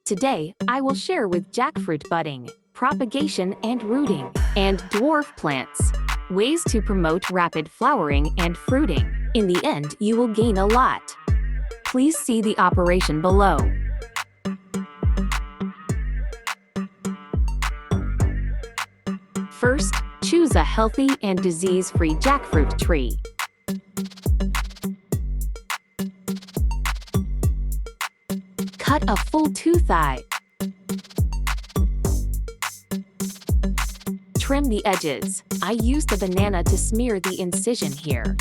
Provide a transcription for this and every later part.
Today, I will share with jackfruit budding, propagation and rooting, and dwarf plants, ways to promote rapid flowering and fruiting. In the end, you will gain a lot. Please see the operation below. First, choose a healthy and disease-free jackfruit tree. Cut a full 2 thigh. Trim the edges. I used a banana to smear the incision here.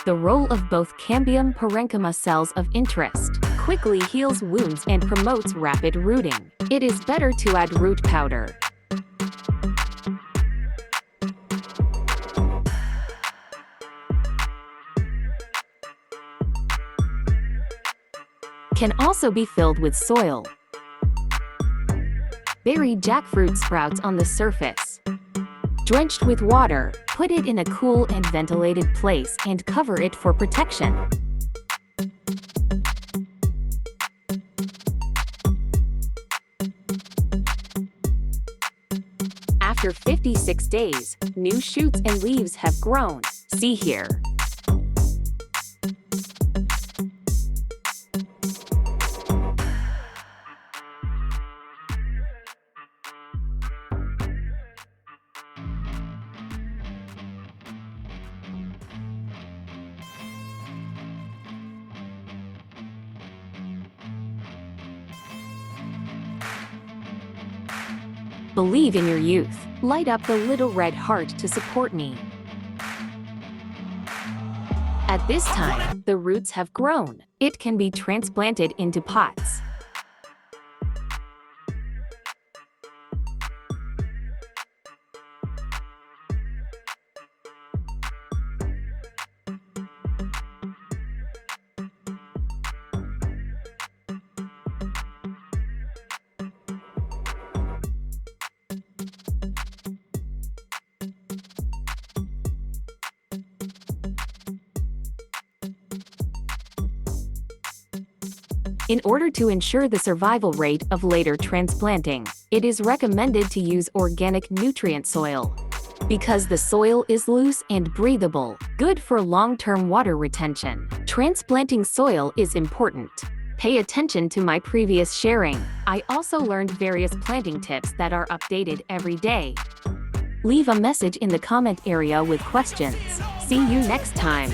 The role of both cambium parenchyma cells of interest quickly heals wounds and promotes rapid rooting. It is better to add root powder. Can also be filled with soil. Bury jackfruit sprouts on the surface. Drenched with water, put it in a cool and ventilated place and cover it for protection. After 56 days, new shoots and leaves have grown. See here. Believe in your youth. Light up the little red heart to support me. At this time, the roots have grown. It can be transplanted into pots. In order to ensure the survival rate of later transplanting, it is recommended to use organic nutrient soil. Because the soil is loose and breathable, good for long-term water retention. Transplanting soil is important. Pay attention to my previous sharing. I also learned various planting tips that are updated every day. Leave a message in the comment area with questions. See you next time.